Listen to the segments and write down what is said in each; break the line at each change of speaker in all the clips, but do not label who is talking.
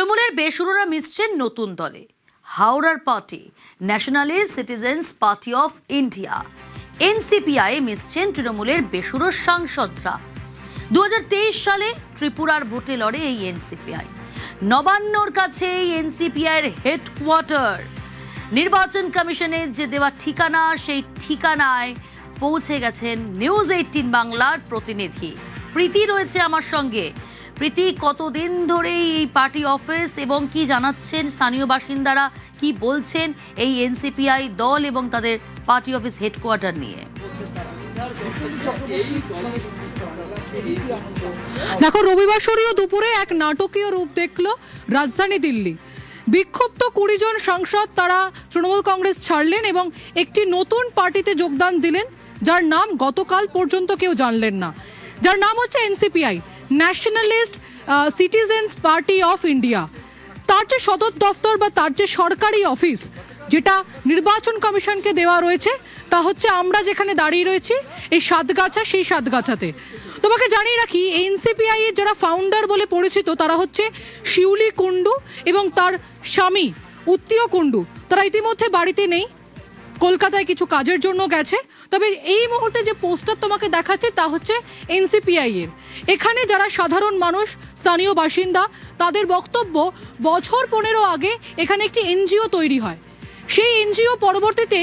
তৃণমূলের বেসুরোরা মিশছেন নতুন দলে। হাওড়ার party nationalist citizens party of India NCPI মিশছেন তৃণমূলের বেসুরো সাংসদরা। 2023 সালে ত্রিপুরার ভোটে লড়ে এই এনসিপিআই। নবান্নর কাছে এই এনসিপিআইয়ের হেডকোয়ার্টার। নির্বাচন কমিশনের যে দেওয়া ঠিকানা, সেই ঠিকানায় পৌঁছে গেছেন নিউজ 18 বাংলার প্রতিনিধি প্রীতি রয়েছে আমার সঙ্গে। প্রীতি, কতদিন ধরে এই পার্টি অফিস এবং কি জানাচ্ছেন স্থানীয় বাসিন্দারা, কি বলছেন এই এনসিপিআই দল এবং তাদের পার্টি অফিস হেডকোয়ার্টার নিয়ে?
দেখো, রবিবার সরিয়ে দুপুরে এক নাটকীয় রূপ দেখলো রাজধানী দিল্লি। বিক্ষুব্ধ 20 জন সাংসদ তারা তৃণমূল কংগ্রেস ছাড়লেন এবং একটি নতুন পার্টিতে যোগদান দিলেন, যার নাম গতকাল পর্যন্ত কেউ জানলেন না, যার নাম হচ্ছে NCPI, nationalist citizens party of India. তার যে সদর দফতর বা তার যে সরকারি অফিস যেটা নির্বাচন কমিশনকে দেওয়া রয়েছে, তা হচ্ছে আমরা যেখানে দাঁড়িয়ে রয়েছি এই সাতগাছা, সেই সাতগাছাতে। তোমাকে জানিয়ে রাখি, এনসিপিআই এর যারা ফাউন্ডার বলে পরিচিত তারা হচ্ছে শিউলি কুন্ডু এবং তার স্বামী উত্তীয় কুন্ডু। তারা ইতিমধ্যে বাড়িতে নেই, কলকাতায় কিছু কাজের জন্য গেছে। তবে এই মুহূর্তে যে পোস্টার তোমাকে দেখাচ্ছে তা হচ্ছে এনসিপিআই এর। এখানে যারা সাধারণ মানুষ, স্থানীয় বাসিন্দা, তাদের বক্তব্য বছর 15 আগে এখানে একটি এনজিও তৈরি হয়। সেই এনজিও পরবর্তীতে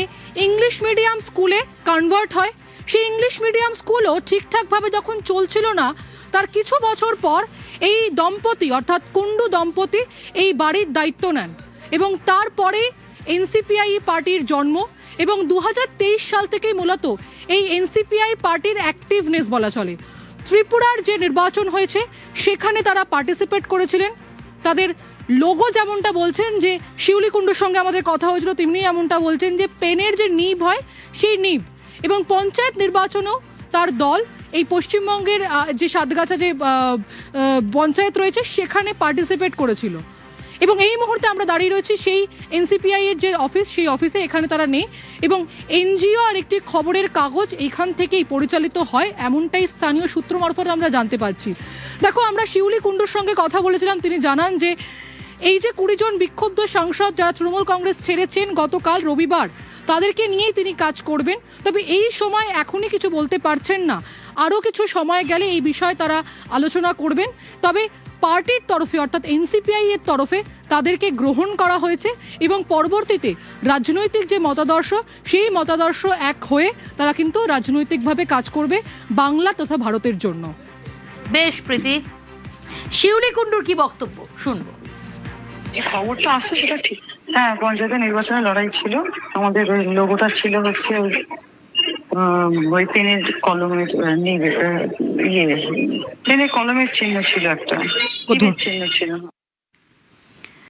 ইংলিশ মিডিয়াম স্কুলে কনভার্ট হয়। সেই ইংলিশ মিডিয়াম স্কুলও ঠিকঠাকভাবে যখন চলছিল না, তার কিছু বছর পর এই দম্পতি অর্থাৎ কুন্ডু দম্পতি এই বাড়ির দায়িত্ব নেন এবং তারপরে এনসিপিআই পার্টির জন্ম। এবং 2023 সাল থেকেই মূলত এই এনসিপিআই পার্টির অ্যাক্টিভনেস বলা চলে। ত্রিপুরার যে নির্বাচন হয়েছে সেখানে তারা পার্টিসিপেট করেছিলেন। তাদের লোগো যেমনটা বলছেন, যে শিউলি কুণ্ডুর সঙ্গে আমাদের কথা হয়েছিল, তেমনি এমনটা বলছেন যে পেনের যে নিব হয় সেই নিব। এবং পঞ্চায়েত নির্বাচনেও তার দল এই পশ্চিমবঙ্গের যে সাতগাছা যে পঞ্চায়েত রয়েছে সেখানে পার্টিসিপেট করেছিল। এবং এই মুহূর্তে আমরা দাঁড়িয়ে রয়েছি সেই এনসিপিআই এর যে অফিস, সেই অফিসে। এখানে তারা নেই এবং এনজিও আর একটি খবরের কাগজ এইখান থেকেই পরিচালিত হয়, এমনটাই স্থানীয় সূত্র মারফত আমরা জানতে পারছি। দেখো, আমরা শিউলি কুণ্ডুর সঙ্গে কথা বলেছিলাম, তিনি জানান যে এই যে 20 জন বিক্ষুব্ধ সাংসদ যারা তৃণমূল কংগ্রেস ছেড়েছেন গতকাল রবিবার, তাদেরকে নিয়েই তিনি কাজ করবেন। তবে এই সময় এখনই কিছু বলতে পারছেন না, আরও কিছু সময় গেলে এই বিষয়ে তারা আলোচনা করবেন। তবে পার্টির তরফে অর্থাৎ এনসিপিআই এর তরফে তাদেরকে গ্রহণ করা হয়েছে এবং পরবর্তীতে রাজনৈতিক যে মতাদর্শ, সেই মতাদর্শ এক হয়ে তারা কিন্তু রাজনৈতিকভাবে কাজ করবে বাংলা তথা ভারতের জন্য।
বেশ প্রীতি, শিউলি কুণ্ডুর কি বক্তব্য শুনবো?
খবরটা আসছে সেটা ঠিক। হ্যাঁ, পঞ্চায়েতের নির্বাচনে লড়াই ছিল। আমাদের ওই লোগোটা ছিল হচ্ছে ওই পেনের কলমের পেনের কলমের চিহ্ন ছিল, একটা চিহ্ন ছিল।